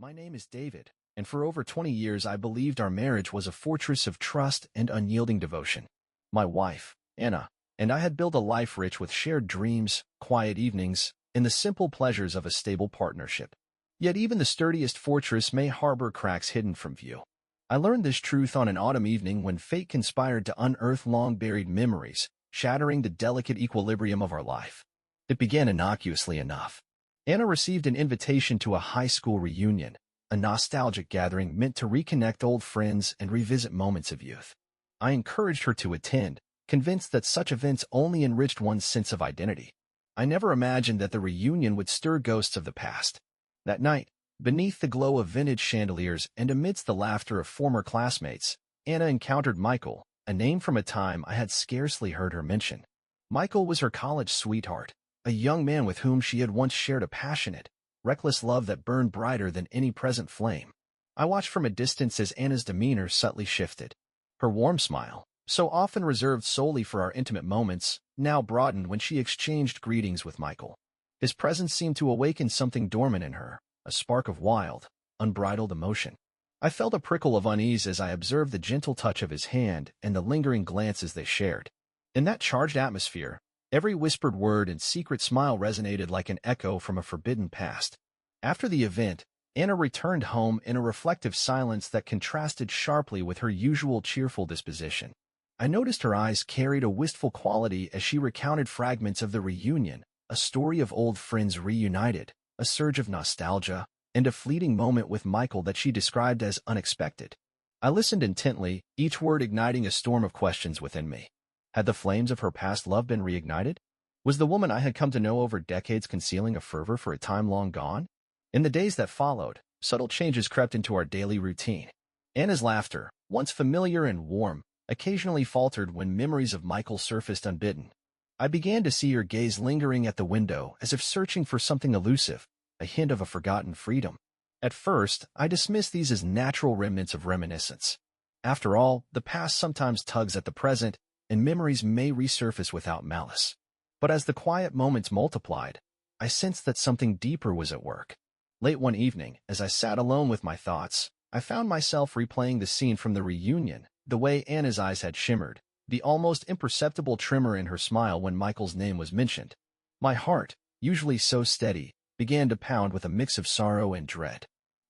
My name is David, and for over 20 years I believed our marriage was a fortress of trust and unyielding devotion. My wife, Anna, and I had built a life rich with shared dreams, quiet evenings, and the simple pleasures of a stable partnership. Yet even the sturdiest fortress may harbor cracks hidden from view. I learned this truth on an autumn evening when fate conspired to unearth long-buried memories, shattering the delicate equilibrium of our life. It began innocuously enough. Anna received an invitation to a high school reunion, a nostalgic gathering meant to reconnect old friends and revisit moments of youth. I encouraged her to attend, convinced that such events only enriched one's sense of identity. I never imagined that the reunion would stir ghosts of the past. That night, beneath the glow of vintage chandeliers and amidst the laughter of former classmates, Anna encountered Michael, a name from a time I had scarcely heard her mention. Michael was her college sweetheart, a young man with whom she had once shared a passionate, reckless love that burned brighter than any present flame. I watched from a distance as Anna's demeanor subtly shifted. Her warm smile, so often reserved solely for our intimate moments, now broadened when she exchanged greetings with Michael. His presence seemed to awaken something dormant in her, a spark of wild, unbridled emotion. I felt a prickle of unease as I observed the gentle touch of his hand and the lingering glances they shared. In that charged atmosphere, every whispered word and secret smile resonated like an echo from a forbidden past. After the event, Anna returned home in a reflective silence that contrasted sharply with her usual cheerful disposition. I noticed her eyes carried a wistful quality as she recounted fragments of the reunion, a story of old friends reunited, a surge of nostalgia, and a fleeting moment with Michael that she described as unexpected. I listened intently, each word igniting a storm of questions within me. Had the flames of her past love been reignited? Was the woman I had come to know over decades concealing a fervor for a time long gone? In the days that followed, subtle changes crept into our daily routine. Anna's laughter, once familiar and warm, occasionally faltered when memories of Michael surfaced unbidden. I began to see her gaze lingering at the window as if searching for something elusive, a hint of a forgotten freedom. At first, I dismissed these as natural remnants of reminiscence. After all, the past sometimes tugs at the present, and memories may resurface without malice. But as the quiet moments multiplied, I sensed that something deeper was at work. Late one evening, as I sat alone with my thoughts, I found myself replaying the scene from the reunion, the way Anna's eyes had shimmered, the almost imperceptible tremor in her smile when Michael's name was mentioned. My heart, usually so steady, began to pound with a mix of sorrow and dread.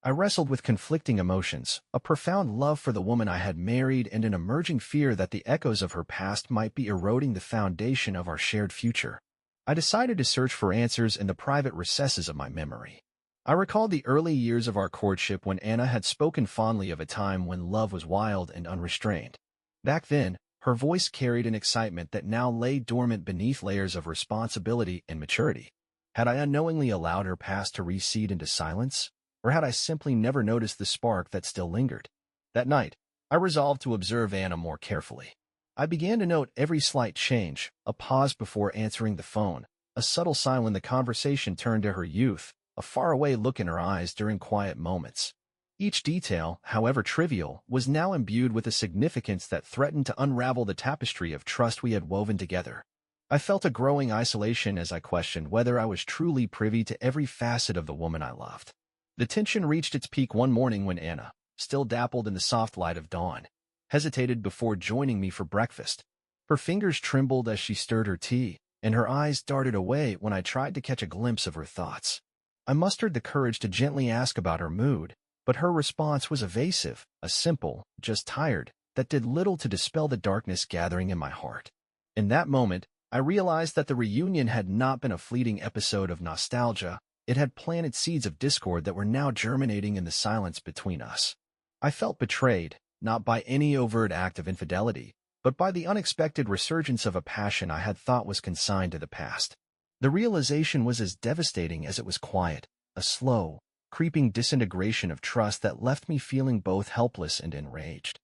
I wrestled with conflicting emotions, a profound love for the woman I had married and an emerging fear that the echoes of her past might be eroding the foundation of our shared future. I decided to search for answers in the private recesses of my memory. I recalled the early years of our courtship when Anna had spoken fondly of a time when love was wild and unrestrained. Back then, her voice carried an excitement that now lay dormant beneath layers of responsibility and maturity. Had I unknowingly allowed her past to recede into silence? Or had I simply never noticed the spark that still lingered? That night, I resolved to observe Anna more carefully. I began to note every slight change, a pause before answering the phone, a subtle sign when the conversation turned to her youth, a faraway look in her eyes during quiet moments. Each detail, however trivial, was now imbued with a significance that threatened to unravel the tapestry of trust we had woven together. I felt a growing isolation as I questioned whether I was truly privy to every facet of the woman I loved. The tension reached its peak one morning when Anna, still dappled in the soft light of dawn, hesitated before joining me for breakfast. Her fingers trembled as she stirred her tea, and her eyes darted away when I tried to catch a glimpse of her thoughts. I mustered the courage to gently ask about her mood, but her response was evasive, a simple, "just tired," that did little to dispel the darkness gathering in my heart. In that moment, I realized that the reunion had not been a fleeting episode of nostalgia. It had planted seeds of discord that were now germinating in the silence between us. I felt betrayed, not by any overt act of infidelity, but by the unexpected resurgence of a passion I had thought was consigned to the past. The realization was as devastating as it was quiet, a slow, creeping disintegration of trust that left me feeling both helpless and enraged.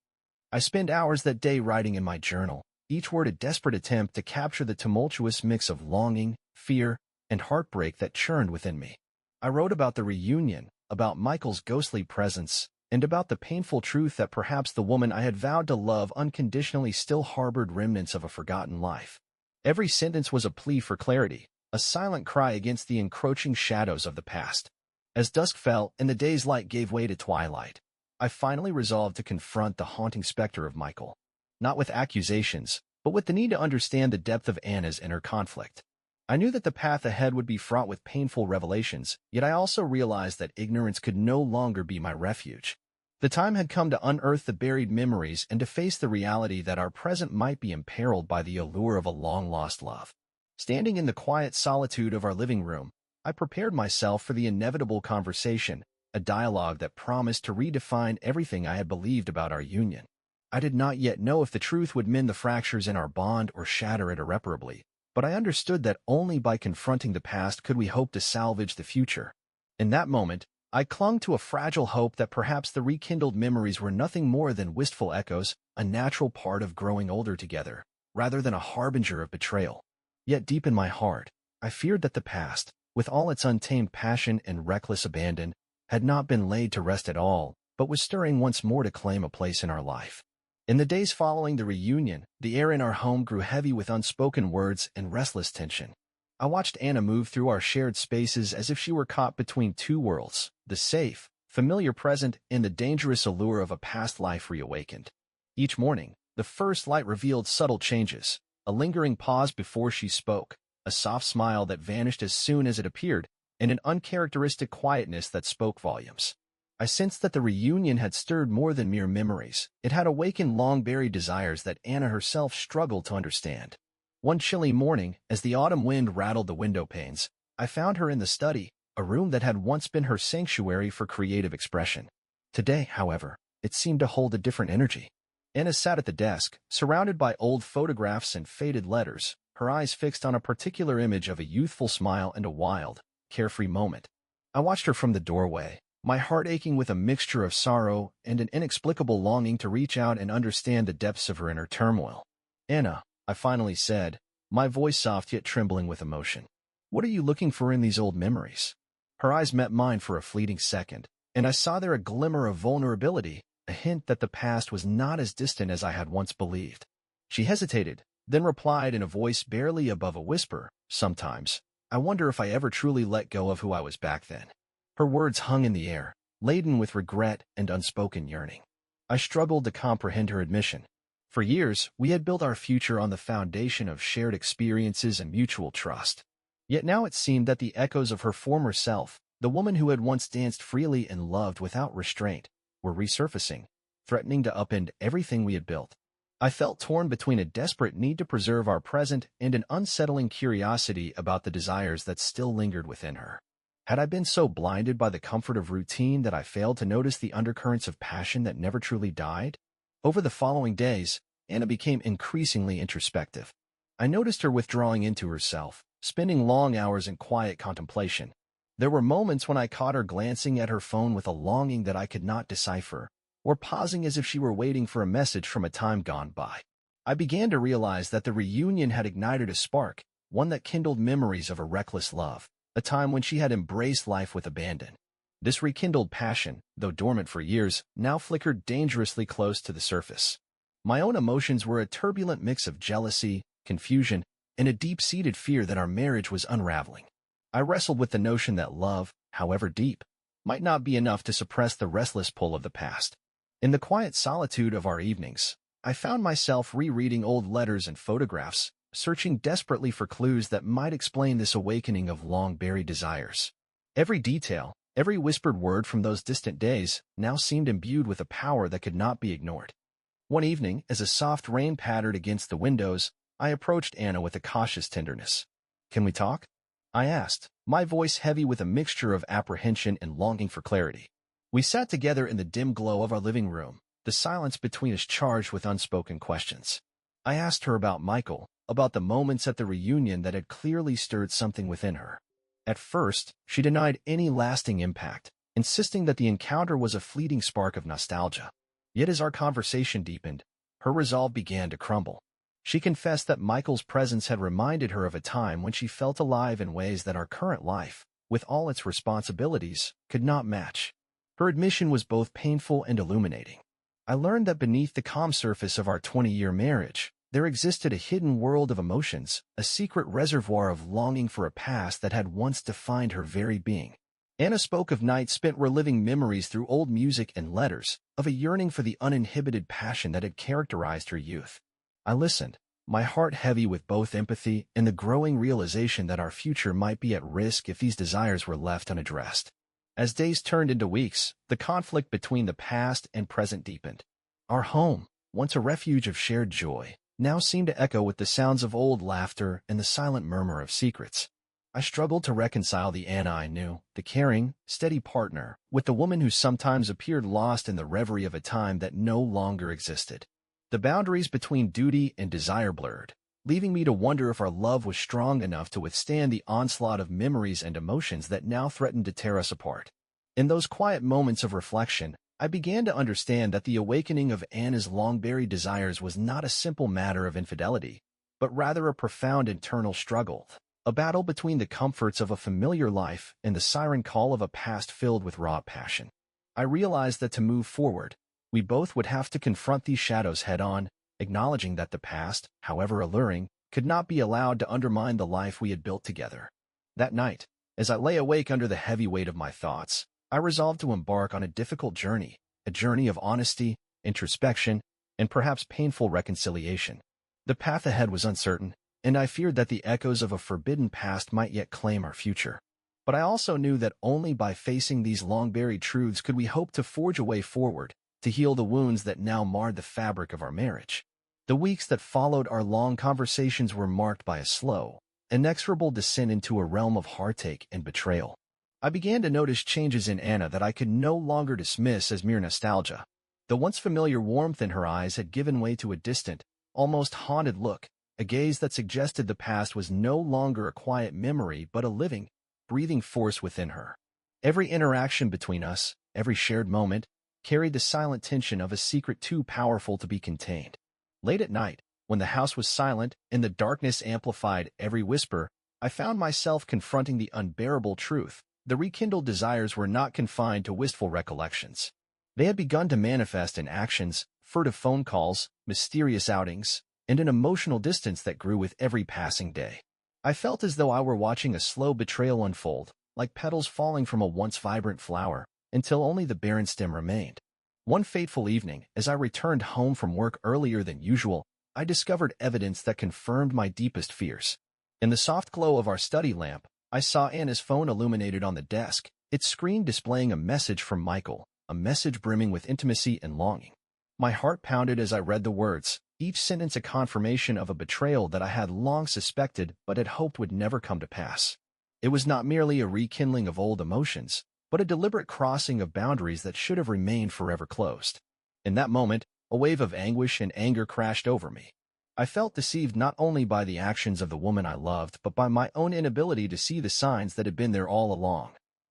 I spent hours that day writing in my journal, each word a desperate attempt to capture the tumultuous mix of longing, fear, and heartbreak that churned within me. I wrote about the reunion, about Michael's ghostly presence, and about the painful truth that perhaps the woman I had vowed to love unconditionally still harbored remnants of a forgotten life. Every sentence was a plea for clarity, a silent cry against the encroaching shadows of the past. As dusk fell and the day's light gave way to twilight, I finally resolved to confront the haunting specter of Michael. Not with accusations, but with the need to understand the depth of Anna's inner conflict. I knew that the path ahead would be fraught with painful revelations, yet I also realized that ignorance could no longer be my refuge. The time had come to unearth the buried memories and to face the reality that our present might be imperiled by the allure of a long-lost love. Standing in the quiet solitude of our living room, I prepared myself for the inevitable conversation, a dialogue that promised to redefine everything I had believed about our union. I did not yet know if the truth would mend the fractures in our bond or shatter it irreparably, but I understood that only by confronting the past could we hope to salvage the future. In that moment, I clung to a fragile hope that perhaps the rekindled memories were nothing more than wistful echoes, a natural part of growing older together, rather than a harbinger of betrayal. Yet deep in my heart, I feared that the past, with all its untamed passion and reckless abandon, had not been laid to rest at all, but was stirring once more to claim a place in our life. In the days following the reunion, the air in our home grew heavy with unspoken words and restless tension. I watched Anna move through our shared spaces as if she were caught between two worlds, the safe, familiar present and the dangerous allure of a past life reawakened. Each morning, the first light revealed subtle changes, a lingering pause before she spoke, a soft smile that vanished as soon as it appeared, and an uncharacteristic quietness that spoke volumes. I sensed that the reunion had stirred more than mere memories. It had awakened long-buried desires that Anna herself struggled to understand. One chilly morning, as the autumn wind rattled the window panes, I found her in the study, a room that had once been her sanctuary for creative expression. Today, however, it seemed to hold a different energy. Anna sat at the desk, surrounded by old photographs and faded letters, her eyes fixed on a particular image of a youthful smile and a wild, carefree moment. I watched her from the doorway, my heart aching with a mixture of sorrow and an inexplicable longing to reach out and understand the depths of her inner turmoil. "Anna," I finally said, my voice soft yet trembling with emotion. "What are you looking for in these old memories?" Her eyes met mine for a fleeting second, and I saw there a glimmer of vulnerability, a hint that the past was not as distant as I had once believed. She hesitated, then replied in a voice barely above a whisper, "Sometimes, I wonder if I ever truly let go of who I was back then." Her words hung in the air, laden with regret and unspoken yearning. I struggled to comprehend her admission. For years, we had built our future on the foundation of shared experiences and mutual trust. Yet now it seemed that the echoes of her former self, the woman who had once danced freely and loved without restraint, were resurfacing, threatening to upend everything we had built. I felt torn between a desperate need to preserve our present and an unsettling curiosity about the desires that still lingered within her. Had I been so blinded by the comfort of routine that I failed to notice the undercurrents of passion that never truly died? Over the following days, Anna became increasingly introspective. I noticed her withdrawing into herself, spending long hours in quiet contemplation. There were moments when I caught her glancing at her phone with a longing that I could not decipher, or pausing as if she were waiting for a message from a time gone by. I began to realize that the reunion had ignited a spark, one that kindled memories of a reckless love, a time when she had embraced life with abandon. This rekindled passion, though dormant for years, now flickered dangerously close to the surface. My own emotions were a turbulent mix of jealousy, confusion, and a deep-seated fear that our marriage was unraveling. I wrestled with the notion that love, however deep, might not be enough to suppress the restless pull of the past. In the quiet solitude of our evenings, I found myself rereading old letters and photographs, searching desperately for clues that might explain this awakening of long-buried desires. Every detail, every whispered word from those distant days now seemed imbued with a power that could not be ignored. One evening, as a soft rain pattered against the windows, I approached Anna with a cautious tenderness. "Can we talk?" I asked, my voice heavy with a mixture of apprehension and longing for clarity. We sat together in the dim glow of our living room, the silence between us charged with unspoken questions. I asked her about Michael, about the moments at the reunion that had clearly stirred something within her. At first, she denied any lasting impact, insisting that the encounter was a fleeting spark of nostalgia. Yet as our conversation deepened, her resolve began to crumble. She confessed that Michael's presence had reminded her of a time when she felt alive in ways that our current life, with all its responsibilities, could not match. Her admission was both painful and illuminating. I learned that beneath the calm surface of our 20-year marriage, there existed a hidden world of emotions, a secret reservoir of longing for a past that had once defined her very being. Anna spoke of nights spent reliving memories through old music and letters, of a yearning for the uninhibited passion that had characterized her youth. I listened, my heart heavy with both empathy and the growing realization that our future might be at risk if these desires were left unaddressed. As days turned into weeks, the conflict between the past and present deepened. Our home, once a refuge of shared joy, now seemed to echo with the sounds of old laughter and the silent murmur of secrets. I struggled to reconcile the Anna I knew, the caring, steady partner, with the woman who sometimes appeared lost in the reverie of a time that no longer existed. The boundaries between duty and desire blurred, leaving me to wonder if our love was strong enough to withstand the onslaught of memories and emotions that now threatened to tear us apart. In those quiet moments of reflection, I began to understand that the awakening of Anna's long-buried desires was not a simple matter of infidelity, but rather a profound internal struggle. A battle between the comforts of a familiar life and the siren call of a past filled with raw passion. I realized that to move forward, we both would have to confront these shadows head-on, acknowledging that the past, however alluring, could not be allowed to undermine the life we had built together. That night, as I lay awake under the heavy weight of my thoughts, I resolved to embark on a difficult journey, a journey of honesty, introspection, and perhaps painful reconciliation. The path ahead was uncertain, and I feared that the echoes of a forbidden past might yet claim our future. But I also knew that only by facing these long-buried truths could we hope to forge a way forward, to heal the wounds that now marred the fabric of our marriage. The weeks that followed our long conversations were marked by a slow, inexorable descent into a realm of heartache and betrayal. I began to notice changes in Anna that I could no longer dismiss as mere nostalgia. The once familiar warmth in her eyes had given way to a distant, almost haunted look, a gaze that suggested the past was no longer a quiet memory but a living, breathing force within her. Every interaction between us, every shared moment, carried the silent tension of a secret too powerful to be contained. Late at night, when the house was silent and the darkness amplified every whisper, I found myself confronting the unbearable truth. The rekindled desires were not confined to wistful recollections. They had begun to manifest in actions, furtive phone calls, mysterious outings, and an emotional distance that grew with every passing day. I felt as though I were watching a slow betrayal unfold, like petals falling from a once vibrant flower, until only the barren stem remained. One fateful evening, as I returned home from work earlier than usual, I discovered evidence that confirmed my deepest fears. In the soft glow of our study lamp, I saw Anna's phone illuminated on the desk, its screen displaying a message from Michael, a message brimming with intimacy and longing. My heart pounded as I read the words, each sentence a confirmation of a betrayal that I had long suspected but had hoped would never come to pass. It was not merely a rekindling of old emotions, but a deliberate crossing of boundaries that should have remained forever closed. In that moment, a wave of anguish and anger crashed over me. I felt deceived not only by the actions of the woman I loved, but by my own inability to see the signs that had been there all along.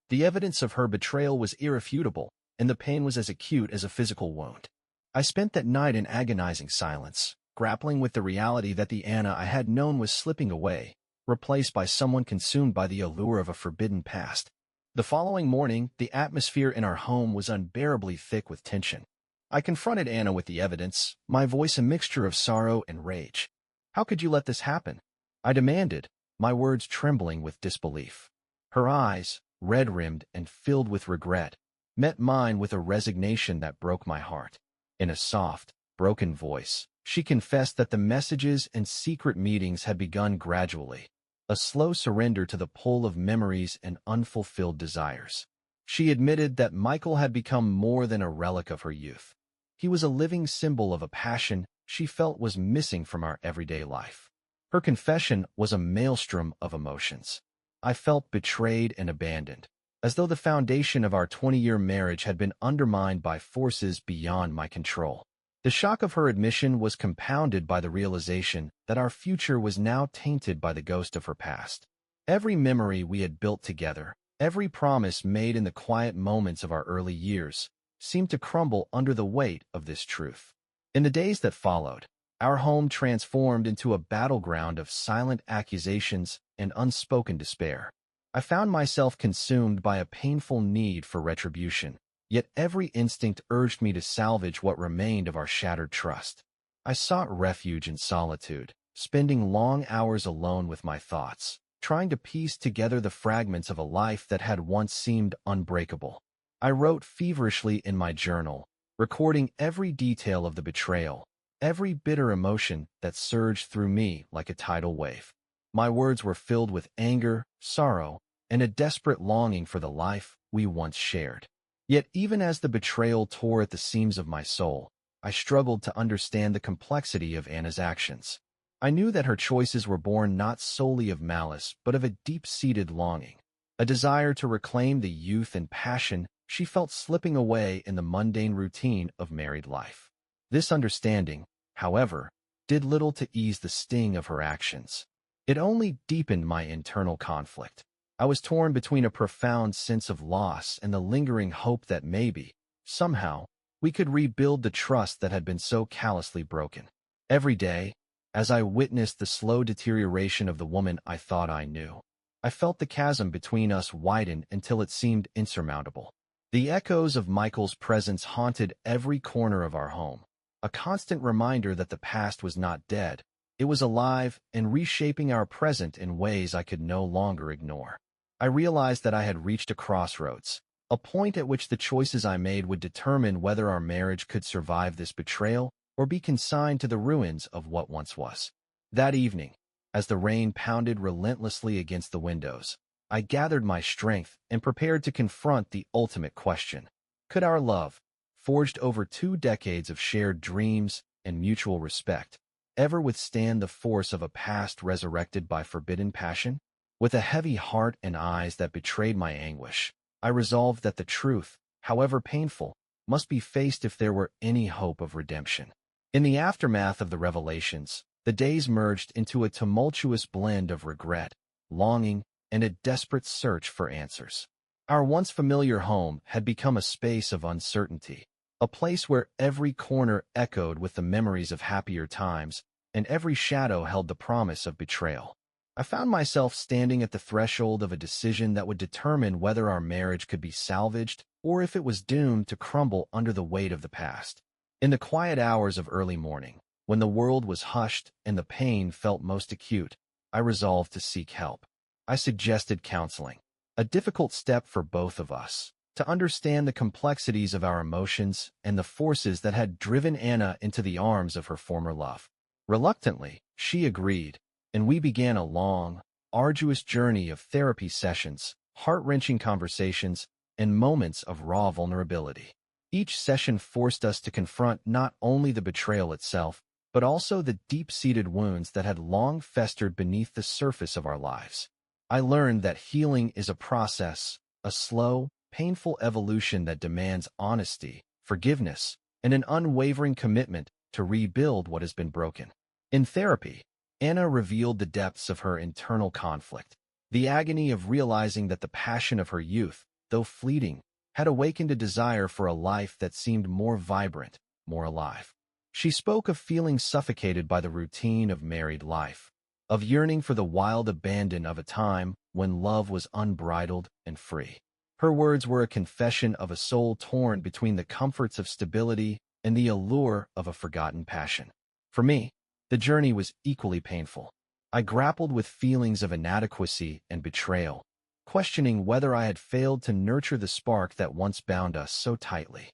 The evidence of her betrayal was irrefutable, and the pain was as acute as a physical wound. I spent that night in agonizing silence, grappling with the reality that the Anna I had known was slipping away, replaced by someone consumed by the allure of a forbidden past. The following morning, the atmosphere in our home was unbearably thick with tension. I confronted Anna with the evidence, my voice a mixture of sorrow and rage. "How could you let this happen?" I demanded, my words trembling with disbelief. Her eyes, red-rimmed and filled with regret, met mine with a resignation that broke my heart. In a soft, broken voice, she confessed that the messages and secret meetings had begun gradually, a slow surrender to the pull of memories and unfulfilled desires. She admitted that Michael had become more than a relic of her youth. He was a living symbol of a passion she felt was missing from our everyday life. Her confession was a maelstrom of emotions. I felt betrayed and abandoned, as though the foundation of our 20-year marriage had been undermined by forces beyond my control. The shock of her admission was compounded by the realization that our future was now tainted by the ghost of her past. Every memory we had built together, every promise made in the quiet moments of our early years, seemed to crumble under the weight of this truth. In the days that followed, our home transformed into a battleground of silent accusations and unspoken despair. I found myself consumed by a painful need for retribution, yet every instinct urged me to salvage what remained of our shattered trust. I sought refuge in solitude, spending long hours alone with my thoughts, trying to piece together the fragments of a life that had once seemed unbreakable. I wrote feverishly in my journal, recording every detail of the betrayal, every bitter emotion that surged through me like a tidal wave. My words were filled with anger, sorrow, and a desperate longing for the life we once shared. Yet even as the betrayal tore at the seams of my soul, I struggled to understand the complexity of Anna's actions. I knew that her choices were born not solely of malice, but of a deep-seated longing, a desire to reclaim the youth and passion she felt slipping away in the mundane routine of married life. This understanding, however, did little to ease the sting of her actions. It only deepened my internal conflict. I was torn between a profound sense of loss and the lingering hope that maybe, somehow, we could rebuild the trust that had been so callously broken. Every day, as I witnessed the slow deterioration of the woman I thought I knew, I felt the chasm between us widen until it seemed insurmountable. The echoes of Michael's presence haunted every corner of our home, a constant reminder that the past was not dead. It was alive and reshaping our present in ways I could no longer ignore. I realized that I had reached a crossroads, a point at which the choices I made would determine whether our marriage could survive this betrayal or be consigned to the ruins of what once was. That evening, as the rain pounded relentlessly against the windows, I gathered my strength and prepared to confront the ultimate question. Could our love, forged over 2 decades of shared dreams and mutual respect, ever withstand the force of a past resurrected by forbidden passion? With a heavy heart and eyes that betrayed my anguish, I resolved that the truth, however painful, must be faced if there were any hope of redemption. In the aftermath of the revelations, the days merged into a tumultuous blend of regret, longing, and a desperate search for answers. Our once familiar home had become a space of uncertainty, a place where every corner echoed with the memories of happier times, and every shadow held the promise of betrayal. I found myself standing at the threshold of a decision that would determine whether our marriage could be salvaged or if it was doomed to crumble under the weight of the past. In the quiet hours of early morning, when the world was hushed and the pain felt most acute, I resolved to seek help. I suggested counseling, a difficult step for both of us, to understand the complexities of our emotions and the forces that had driven Anna into the arms of her former love. Reluctantly, she agreed, and we began a long, arduous journey of therapy sessions, heart-wrenching conversations, and moments of raw vulnerability. Each session forced us to confront not only the betrayal itself, but also the deep-seated wounds that had long festered beneath the surface of our lives. I learned that healing is a process, a slow, painful evolution that demands honesty, forgiveness, and an unwavering commitment to rebuild what has been broken. In therapy, Anna revealed the depths of her internal conflict, the agony of realizing that the passion of her youth, though fleeting, had awakened a desire for a life that seemed more vibrant, more alive. She spoke of feeling suffocated by the routine of married life, of yearning for the wild abandon of a time when love was unbridled and free. Her words were a confession of a soul torn between the comforts of stability and the allure of a forgotten passion. For me, the journey was equally painful. I grappled with feelings of inadequacy and betrayal, questioning whether I had failed to nurture the spark that once bound us so tightly.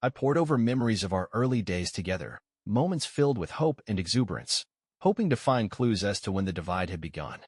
I pored over memories of our early days together, moments filled with hope and exuberance, hoping to find clues as to when the divide had begun.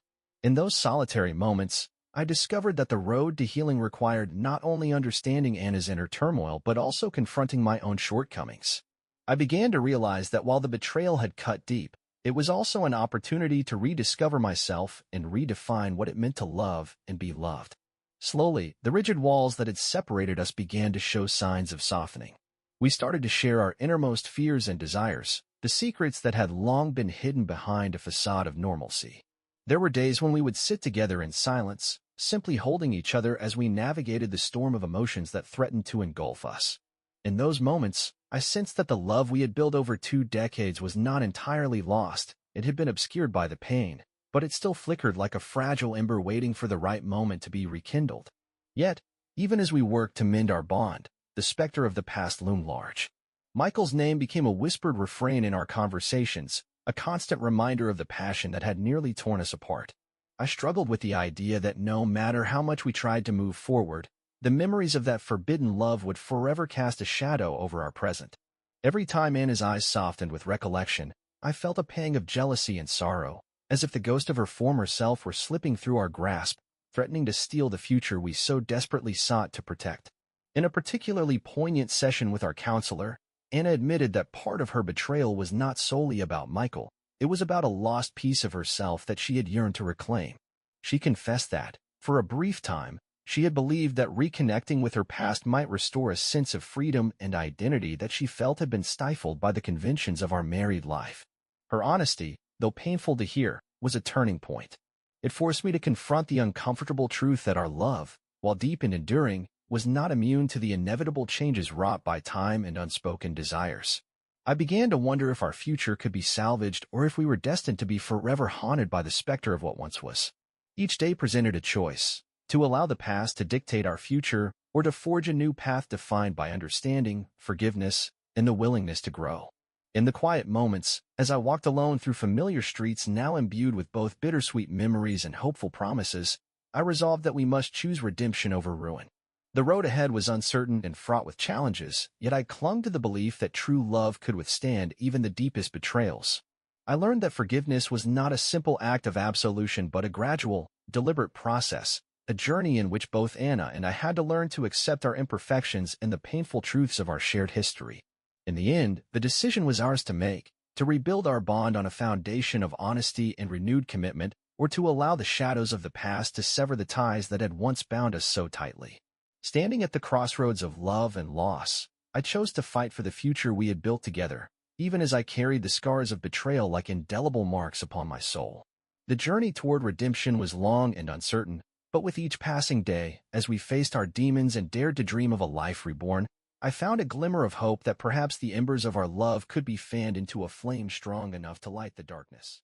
In those solitary moments, I discovered that the road to healing required not only understanding Anna's inner turmoil, but also confronting my own shortcomings. I began to realize that while the betrayal had cut deep, it was also an opportunity to rediscover myself and redefine what it meant to love and be loved. Slowly, the rigid walls that had separated us began to show signs of softening. We started to share our innermost fears and desires, the secrets that had long been hidden behind a facade of normalcy. There were days when we would sit together in silence, simply holding each other as we navigated the storm of emotions that threatened to engulf us. In those moments, I sensed that the love we had built over 2 decades was not entirely lost. It had been obscured by the pain, but it still flickered like a fragile ember waiting for the right moment to be rekindled. Yet, even as we worked to mend our bond, the specter of the past loomed large. Michael's name became a whispered refrain in our conversations, a constant reminder of the passion that had nearly torn us apart. I struggled with the idea that no matter how much we tried to move forward, the memories of that forbidden love would forever cast a shadow over our present. Every time Anna's eyes softened with recollection, I felt a pang of jealousy and sorrow, as if the ghost of her former self were slipping through our grasp, threatening to steal the future we so desperately sought to protect. In a particularly poignant session with our counselor, Anna admitted that part of her betrayal was not solely about Michael. It was about a lost piece of herself that she had yearned to reclaim. She confessed that, for a brief time, she had believed that reconnecting with her past might restore a sense of freedom and identity that she felt had been stifled by the conventions of our married life. Her honesty, though painful to hear, was a turning point. It forced me to confront the uncomfortable truth that our love, while deep and enduring, was not immune to the inevitable changes wrought by time and unspoken desires. I began to wonder if our future could be salvaged or if we were destined to be forever haunted by the specter of what once was. Each day presented a choice: to allow the past to dictate our future, or to forge a new path defined by understanding, forgiveness, and the willingness to grow. In the quiet moments, as I walked alone through familiar streets now imbued with both bittersweet memories and hopeful promises, I resolved that we must choose redemption over ruin. The road ahead was uncertain and fraught with challenges, yet I clung to the belief that true love could withstand even the deepest betrayals. I learned that forgiveness was not a simple act of absolution but a gradual, deliberate process, a journey in which both Anna and I had to learn to accept our imperfections and the painful truths of our shared history. In the end, the decision was ours to make: to rebuild our bond on a foundation of honesty and renewed commitment, or to allow the shadows of the past to sever the ties that had once bound us so tightly. Standing at the crossroads of love and loss, I chose to fight for the future we had built together, even as I carried the scars of betrayal like indelible marks upon my soul. The journey toward redemption was long and uncertain, but with each passing day, as we faced our demons and dared to dream of a life reborn, I found a glimmer of hope that perhaps the embers of our love could be fanned into a flame strong enough to light the darkness.